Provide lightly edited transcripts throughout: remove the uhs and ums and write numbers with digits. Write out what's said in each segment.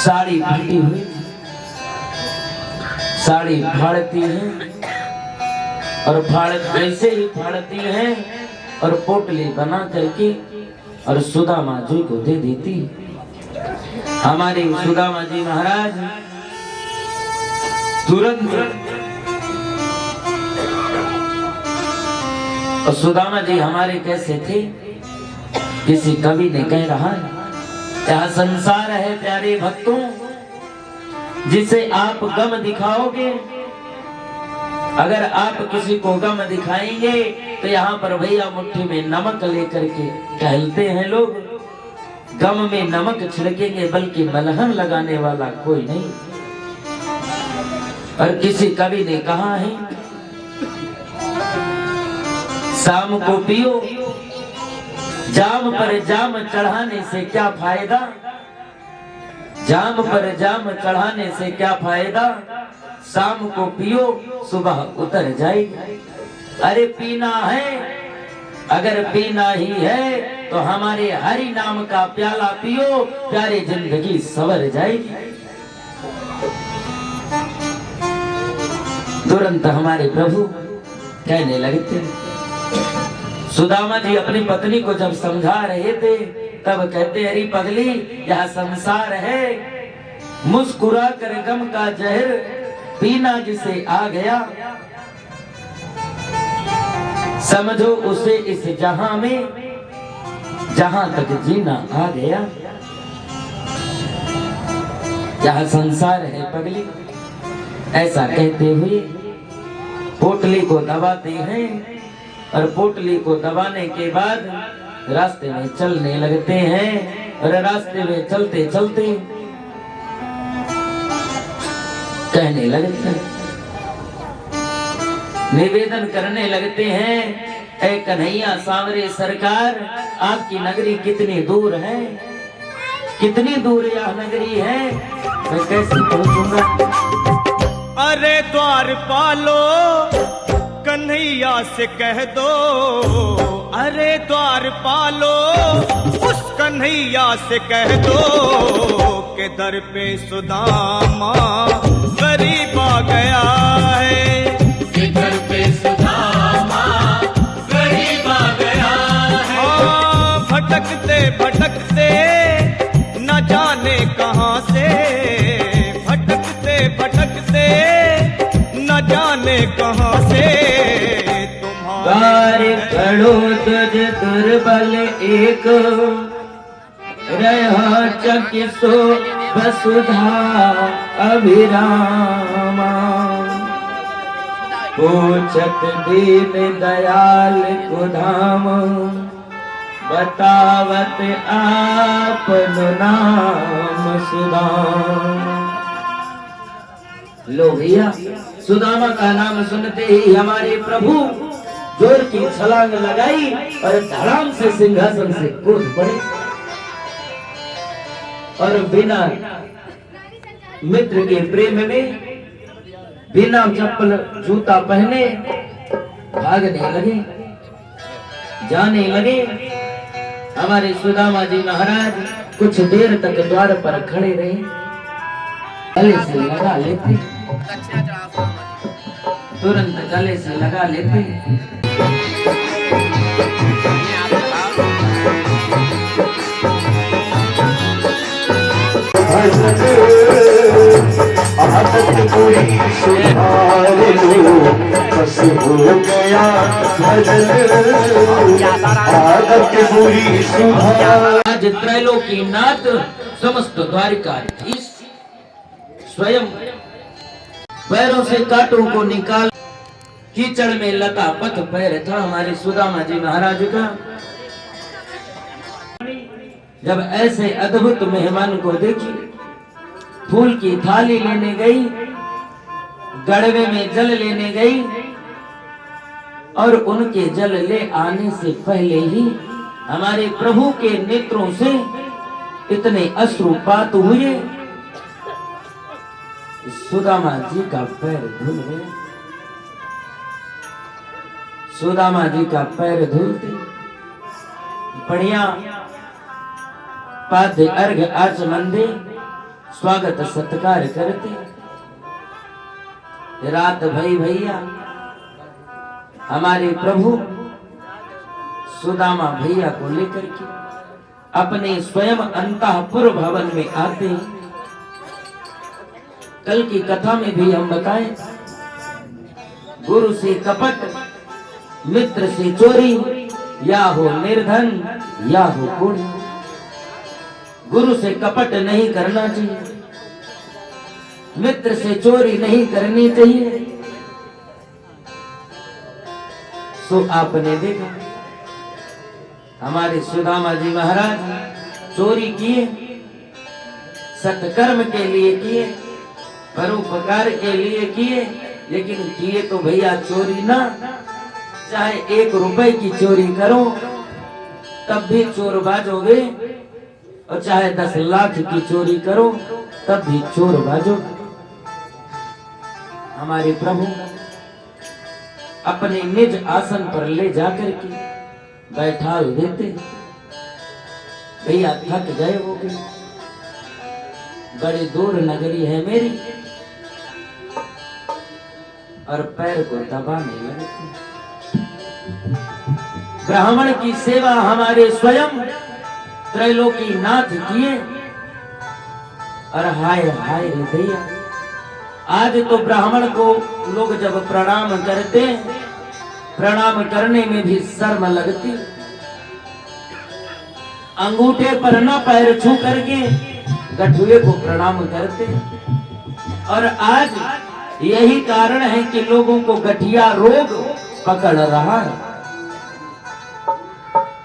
साड़ी फटी हुई, साड़ी फाड़ती है और वैसे ही फाड़ती है और पोटली बना करके और सुदामा जी को दे देती। हमारे सुदामा जी महाराज तुरंत, और सुदामा जी हमारे कैसे थे, किसी कवि ने कह रहा है, क्या संसार है प्यारे भक्तों जिसे आप गम दिखाओगे। अगर आप किसी को गम दिखाएंगे तो यहाँ पर भैया मुट्ठी में नमक लेकर के टहलते हैं लोग, गम में नमक छिड़केंगे बल्कि मलहम लगाने वाला कोई नहीं। और किसी कवि ने कहा है, शाम को पियो जाम पर जाम चढ़ाने से क्या फायदा, जाम पर जाम चढ़ाने से क्या फायदा, शाम को पियो सुबह उतर जाएगी। अरे पीना है, अगर पीना ही है तो हमारे हरि नाम का प्याला पियो, प्यारी जिंदगी सवर जाएगी। तुरंत हमारे प्रभु कहने लगते। सुदामा जी अपनी पत्नी को जब समझा रहे थे तब कहते, अरे पगली यह संसार है, मुस्कुरा कर गम का जहर पीना जिसे आ गया, समझो उसे इस जहां में जहां तक जीना आ गया। यह संसार है पगली। ऐसा कहते हुए पोटली को दबाते हैं और पोटली को दबाने के बाद रास्ते में चलने लगते हैं और रास्ते में चलते चलते कहने लगते हैं, निवेदन करने लगते हैं, ऐ कन्हैया सांवरे सरकार, आपकी नगरी कितनी दूर है, कितनी दूर यह नगरी है, मैं कैसे पहुंचूंगा। अरे द्वार पालो कन्हैया से कह दो, अरे द्वार पालो उस कन्हैया से कह दो के दर पे सुदामा गरीब आ गया है, के दर पे सुदामा गरीब आ गया है। हाँ, भटकते भटकते न जाने कहाँ से, भटकते भटकते न जाने कहाँ से तुम्हारे खड़ो तुझ दुर्बल एक रहा चकिसो वसुधा अभिरामा, पूछत दीन दयाल कुधाम बतावत आपन नाम सुदामा। लो भैया, सुदामा का नाम सुनते ही हमारे प्रभु जोर की छलांग लगाई और धड़ाम से सिंहासन से कूद पड़े और बिना मित्र के प्रेम में बिना चप्पल जूता पहने भागने लगे, जाने लगे। हमारे सुदामा जी महाराज कुछ देर तक द्वार पर खड़े रहे, गले से लगा लेते, तुरंत गले से लगा लेते। आदत पूरी सुधार लो, बस हो गया भजन, आदत पूरी सुधार। आज त्रैलोकीनाथ समस्त द्वारिकाधीश स्वयं पैरों से कांटों को निकाल, कीचड़ में लता पथ पैर था हमारे सुदामा जी महाराज का। जब ऐसे अद्भुत मेहमान को देखी, फूल की थाली लेने गई, गड़वे में जल लेने गई और उनके जल ले आने से पहले ही हमारे प्रभु के नेत्रों से इतने अश्रुपात हुए, सुदामा जी का पैर धुल गए। सुदामा जी का पैर धुलते बढ़िया पाद्य अर्घ आचमन दे स्वागत सत्कार करते। रात भई भैया हमारे प्रभु सुदामा भैया को लेकर के अपने स्वयं अंतःपुर भवन में आते हैं। कल की कथा में भी हम बताएं, गुरु से कपट, मित्र से चोरी, या हो निर्धन या हो कुड़ी। गुरु से कपट नहीं करना चाहिए, मित्र से चोरी नहीं करनी चाहिए। सो आपने देखा हमारे सुदामा जी महाराज चोरी किए, सत्कर्म के लिए किए, परोपकार के लिए किए, लेकिन किए तो भैया चोरी ना। चाहे 1 रुपए की चोरी करो तब भी चोर बाजोगे, और चाहे 10 लाख की चोरी करो तब भी चोर बाजोगे। हमारे प्रभु अपने निज आसन पर ले जाकर के बैठा देते। भैया थक गए हो गए, बड़ी दूर नगरी है मेरी, और पैर को दबाने लगते। ब्राह्मण की सेवा हमारे स्वयं त्रैलोकी नाथ किए, और हाय हाय रे भैया, आज तो ब्राह्मण को लोग जब प्रणाम करते, प्रणाम करने में भी शर्म लगती। अंगूठे पर न पैर छू करके गठुए को प्रणाम करते। और आज यही कारण है कि लोगों को गठिया रोग पकड़ रहा है।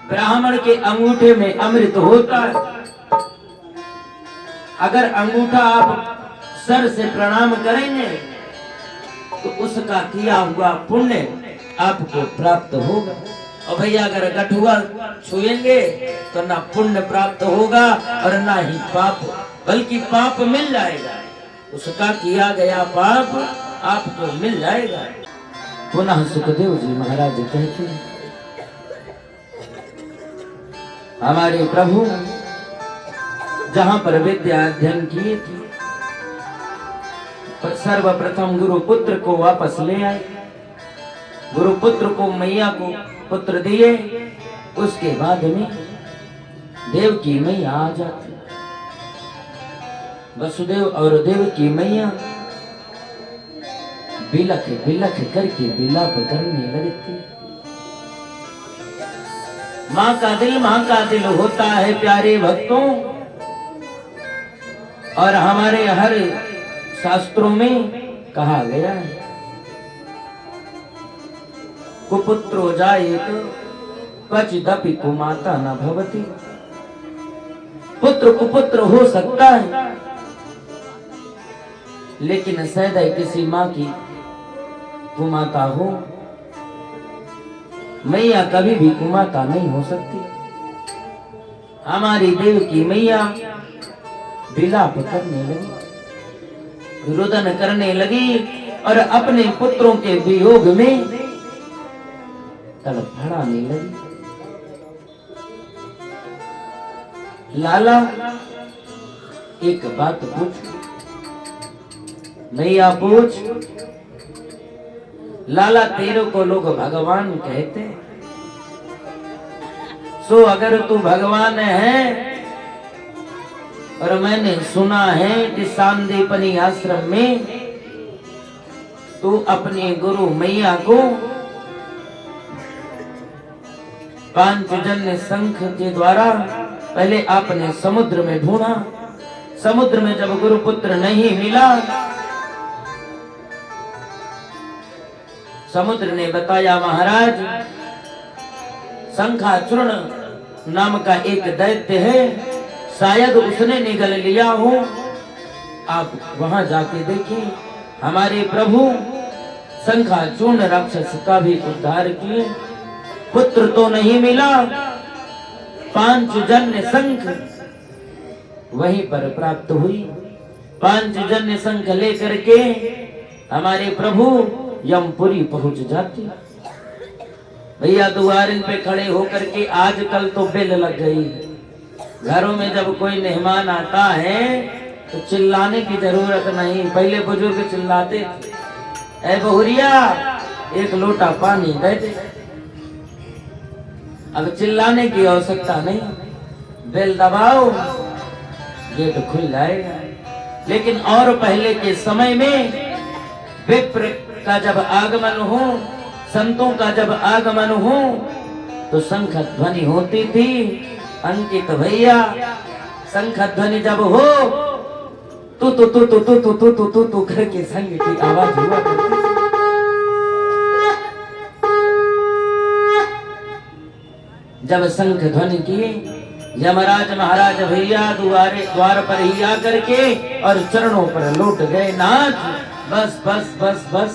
ब्राह्मण के अंगूठे में अमृत होता है। अगर अंगूठा आप सर से प्रणाम करेंगे तो उसका किया हुआ पुण्य आपको प्राप्त होगा। और भैया अगर गठुआ छुएंगे तो ना पुण्य प्राप्त होगा और ना ही पाप, बल्कि पाप मिल जाएगा। उसका किया गया पाप आपको मिल जाएगा। पुनः सुखदेव जी महाराज कहते हैं, हमारे प्रभु जहां पर विद्या अध्ययन किए थे, सर्वप्रथम गुरुपुत्र को वापस ले आए। गुरुपुत्र को मैया को पुत्र दिए। उसके बाद में देव की मैया आ जाती। वसुदेव और देव की मैया बिलख बिलख करके विलाप करने लगती। माँ का दिल होता है प्यारे भक्तों। और हमारे हर शास्त्रों में कहा गया है, कुपुत्रो जायेत क्वचिदपि कुमाता न भवति। पुत्र कुपुत्र हो सकता है, लेकिन सदैव किसी माँ की कुमाता हो। मैया कभी भी कुमाता नहीं हो सकती। हमारी देव की मैया विलाप करने लगी, रुदन करने लगी, और अपने पुत्रों के वियोग में तड़फड़ाने लगी। लाला एक बात पूछ, मैया पूछ। लाला तेरे को लोग भगवान कहते, सो अगर तू भगवान है, और मैंने सुना है कि सांदीपनी आश्रम में तू अपने गुरु मैया को पांचजन्य शंख के द्वारा पहले आपने समुद्र में ढूंढा। समुद्र में जब गुरुपुत्र नहीं मिला, समुद्र ने बताया, महाराज शंखाचूर्ण नाम का एक दैत्य है, शायद उसने निगल लिया हो। आप वहां जाके देखिए। हमारे प्रभु शंखाचूर्ण राक्षस का भी उद्धार किए। पुत्र तो नहीं मिला, पांचजन्य शंख वहीं पर प्राप्त हुई। पांचजन्य शंख लेकर के हमारे प्रभु यमपुरी पहुंच जाते। भैया द्वारिन पे खड़े होकर के आजकल तो बेल लग गई। घरों में जब कोई मेहमान आता है तो चिल्लाने की जरूरत नहीं। पहले बुजुर्ग चिल्लाते थे, ए बहुरिया एक लोटा पानी दे दे। अब चिल्लाने की आवश्यकता नहीं, बेल दबाओ गेट खुल जाएगा। लेकिन और पहले के समय में विप्र का जब आगमन हो, संतों का जब आगमन हो, तो शंख ध्वनि होती थी। अंकित भैया शंख ध्वनि जब हो तू तू तू तू तू तू तू तू तू करके संग की आवाज हुआ करती। जब शंख ध्वनि किए, यमराज महाराज भैया द्वार पर ही आकर के और चरणों पर लौट गए। नाथ बस बस बस बस,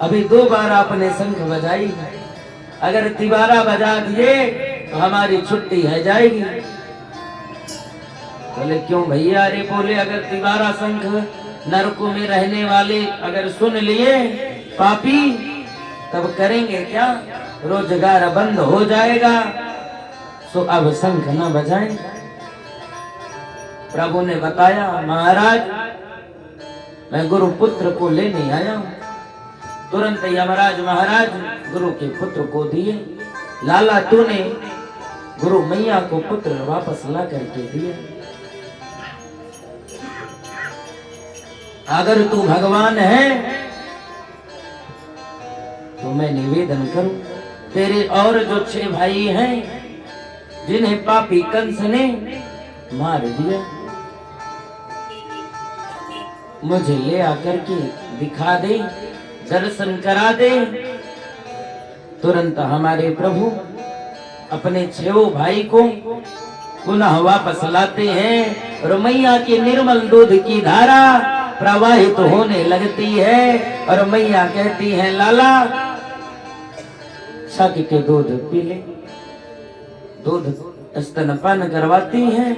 अभी 2 बार आपने शंख बजाई, अगर तिबारा बजा दिए तो हमारी छुट्टी है जाएगी। बोले क्यों भैया? अरे बोले अगर तिबारा शंख नरकों में रहने वाले अगर सुन लिए पापी, तब करेंगे क्या? रोजगार बंद हो जाएगा। सो अब शंख न बजाएं। प्रभु ने बताया, महाराज मैं गुरु पुत्र को लेने आया हूं। तुरंत यमराज महाराज गुरु के पुत्र को दिए। लाला तूने गुरु मैया को पुत्र वापस ला करके दिया। अगर तू भगवान है तो मैं निवेदन करूं, तेरे और जो 6 भाई हैं जिन्हें पापी कंस ने मार दिया, मुझे ले आकर के दिखा दे, दर्शन करा दे। तुरंत हमारे प्रभु अपने 6 भाई को पुनः वापस लाते हैं और मैया के निर्मल दूध की धारा प्रवाहित तो होने लगती है और मैया कहती है, लाला छक के दूध पी ले। दूध स्तनपान करवाती हैं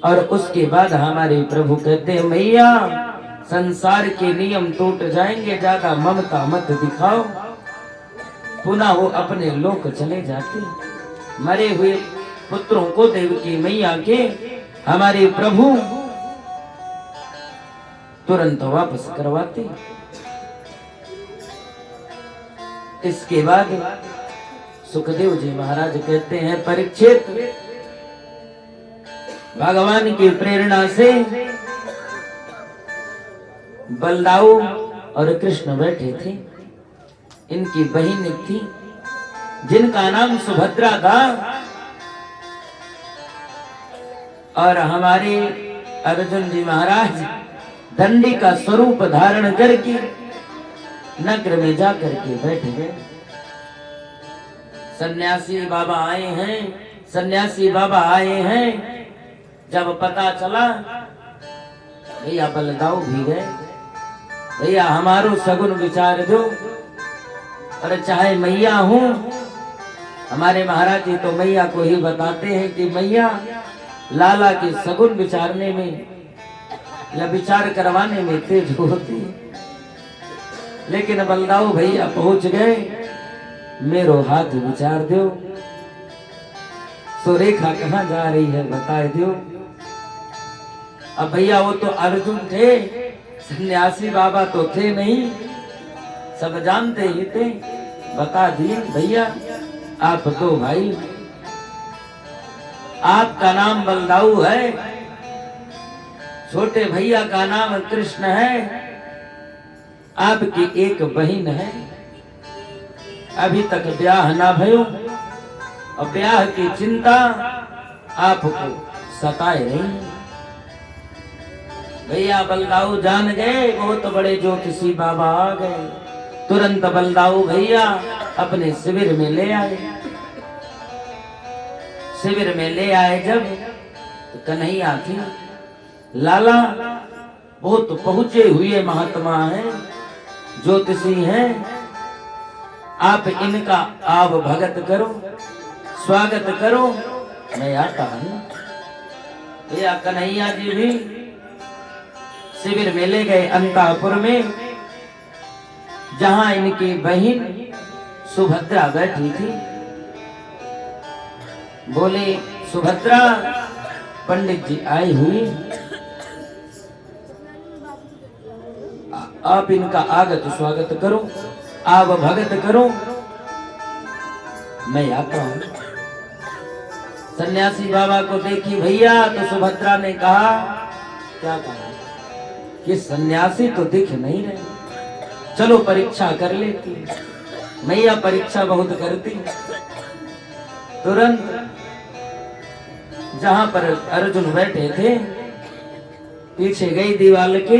और उसके बाद हमारे प्रभु कहते हैं, मैया संसार के नियम टूट जाएंगे, ज्यादा ममता मत दिखाओ। पुनः वो अपने लोक चले जाते। मरे हुए पुत्रों को देवकी मैया के हमारे प्रभु तुरंत वापस करवाते। इसके बाद सुखदेव जी महाराज कहते हैं, परीक्षित भगवान की प्रेरणा से बलदाऊ और कृष्ण बैठे थे। इनकी बहन थी जिनका नाम सुभद्रा था और हमारे अर्जुन जी महाराज दंडी का स्वरूप धारण करके नगर में जाकर के बैठ गए। सन्यासी बाबा आए हैं, सन्यासी बाबा आए हैं। जब पता चला भैया बलदाऊ भी गए, भैया हमारो सगुन विचार दो। और चाहे मैया हूं, हमारे महाराज जी तो मैया को ही बताते हैं कि मैया लाला के सगुन विचारने में या विचार करवाने में तेज होती है। लेकिन बलदाऊ भैया पहुंच गए, मेरो हाथ विचार दो। सुरेखा कहाँ जा रही है बताए दो। अब भैया वो तो अर्जुन थे, सन्यासी बाबा तो थे नहीं, सब जानते ही थे। बता दिए, भैया आप 2 भाई, आपका नाम बलदाऊ है, छोटे भैया का नाम कृष्ण है, आपकी एक बहन है, अभी तक ब्याह ना भयो और ब्याह की चिंता आपको सताए रही। भैया बलदाऊ जान गए, बहुत बड़े ज्योतिषी बाबा आ गए। तुरंत बलदाऊ भैया अपने शिविर में ले आए। शिविर में ले आए जब तो कन्हैया थी, लाला बहुत पहुंचे हुए महात्मा हैं, ज्योतिषी हैं, आप इनका आव भगत करो, स्वागत करो, मैं आता हूं। भैया कन्हैया जी भी शिविर में ले गए अंतापुर में, जहां इनकी बहन सुभद्रा बैठी थी। बोले, सुभद्रा पंडित जी आई हुई, आप इनका आगत स्वागत करो, आप भगत करो, मैं आता हूं। सन्यासी बाबा को देखी भैया तो सुभद्रा ने कहा, क्या कहा कि सन्यासी तो दिख नहीं रहे, चलो परीक्षा कर लेती। मैया परीक्षा बहुत करती। तुरंत जहां पर अर्जुन बैठे थे पीछे गई दीवाल के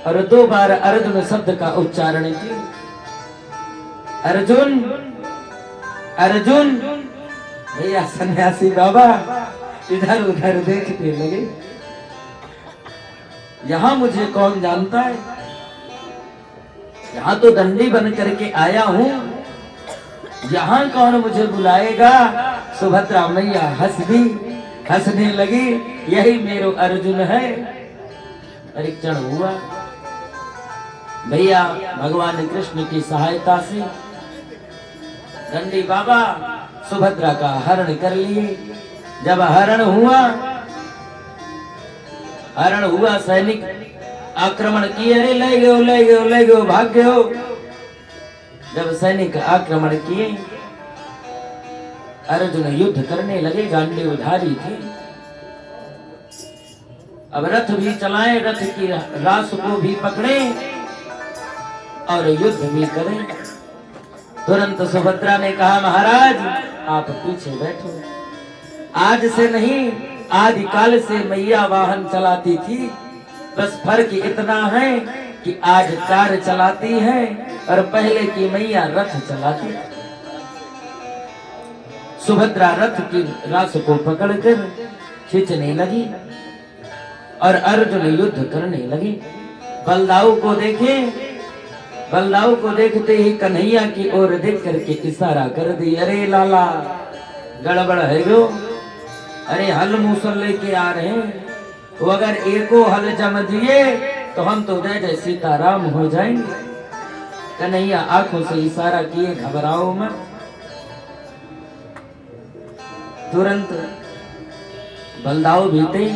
और 2 बार अर्जुन शब्द का उच्चारण किया। अर्जुन अर्जुन। भैया सन्यासी बाबा इधर उधर देखने लगे, यहां मुझे कौन जानता है, यहां तो दंडी बन करके आया हूं, यहां कौन मुझे बुलाएगा। सुभद्रा मैया हंसने लगी, यही मेरो अर्जुन है। परीक्षण हुआ भैया भगवान कृष्ण की सहायता से। दंडी बाबा सुभद्रा का हरण कर लिए। जब हरण हुआ सैनिक आक्रमण किए, अरे ले गयो भाग गयो। जब सैनिक आक्रमण किए, अर्जुन युद्ध करने लगे, गांडीवधारी थे। अब रथ भी चलाए, रथ की रास को भी पकड़े और युद्ध भी करें। तुरंत सुभद्रा ने कहा, महाराज आप पीछे बैठो। आज से नहीं, आदिकाल से मैया वाहन चलाती थी, बस फर्क इतना है कि आज कार चलाती है और पहले की मैया रथ चलाती। सुभद्रा रथ की रास को पकड़कर खींचने लगी और अर्जुन युद्ध करने लगे। बलदाऊ को देखते ही कन्हैया की ओर देख करके इशारा कर दी, अरे लाला गड़बड़ है गो, अरे हल मूसल लेके आ रहे हैं, वो अगर एको हल जम दिए तो हम तो जय सीताराम हो जाएंगे। कन्हैया आंखों से इशारा किए, घबराओ मत। तुरंत बलदाऊ भी थे।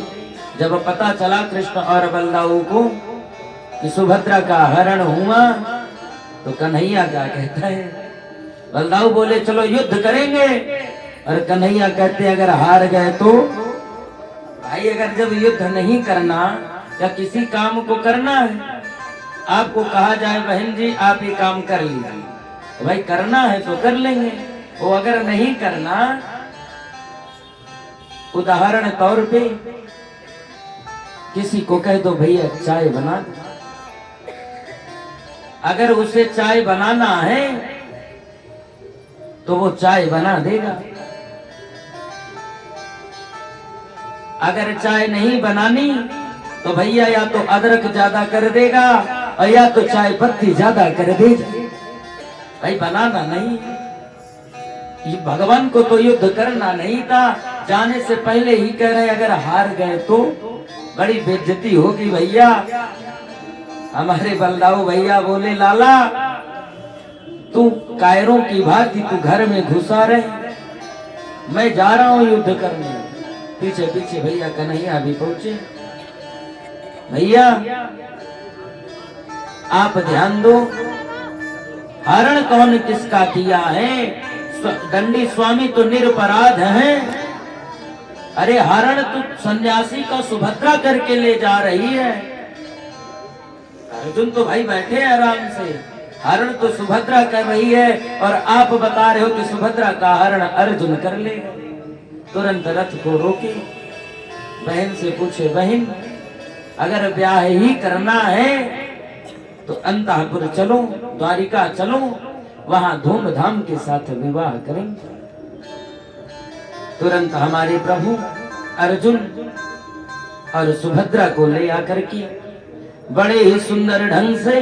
जब पता चला कृष्ण और बलदाऊ को कि सुभद्रा का हरण हुआ तो कन्हैया क्या कहता है, बलदाऊ बोले चलो युद्ध करेंगे, और कन्हैया कहते अगर हार गए तो। भाई अगर जब युद्ध नहीं करना या किसी काम को करना है, आपको कहा जाए बहन जी आप ये काम कर लीजिए, तो भाई करना है तो कर लेंगे। वो अगर नहीं करना, उदाहरण तौर पे किसी को कह दो भैया चाय बना दो, अगर उसे चाय बनाना है तो वो चाय बना देगा। अगर चाय नहीं बनानी तो भैया या तो अदरक ज्यादा कर देगा और या तो चाय पत्ती ज्यादा कर देगा। भाई बनाना नहीं। ये भगवान को तो युद्ध करना नहीं था, जाने से पहले ही कह रहे अगर हार गए तो बड़ी बेइज्जती होगी भैया। हमारे बलदाऊ भैया बोले लाला तू कायरों की भांति तू घर में घुसा रहे, मैं जा रहा हूं युद्ध करने। पीछे पीछे भैया कन्हैया भी पहुंचे। भैया आप ध्यान दो, हरण कौन किसका किया है? दंडी स्वामी तो निरपराध हैं। अरे हरण तो सन्यासी का सुभद्रा करके ले जा रही है। अर्जुन तो भाई बैठे आराम से, हरण तो सुभद्रा कर रही है और आप बता रहे हो कि सुभद्रा का हरण अर्जुन कर ले। तुरंत रथ को रोके, बहन से पूछे बहन अगर ब्याह ही करना है तो अंतःपुर चलो, द्वारिका चलो, वहां धूमधाम के साथ विवाह करेंगे। तुरंत हमारे प्रभु अर्जुन और सुभद्रा को ले आकर के बड़े ही सुंदर ढंग से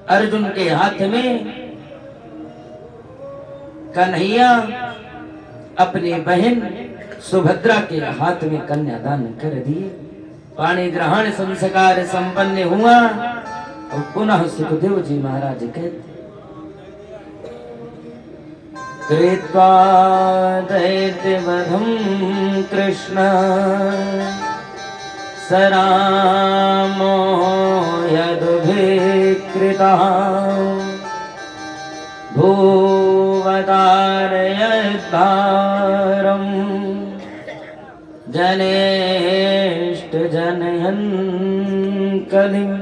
अर्जुन के हाथ में कन्हैया अपनी बहन सुभद्रा के हाथ में कन्यादान कर दिए। पाणी ग्रहण संस्कार संपन्न हुआ और पुनः सुखदेव जी महाराज कहते कृत्वा दैत्यवधं कृष्ण स रामो यदुभिकृतः भूवतारयद्भारम् जनेष्ट जनयन् कलिम्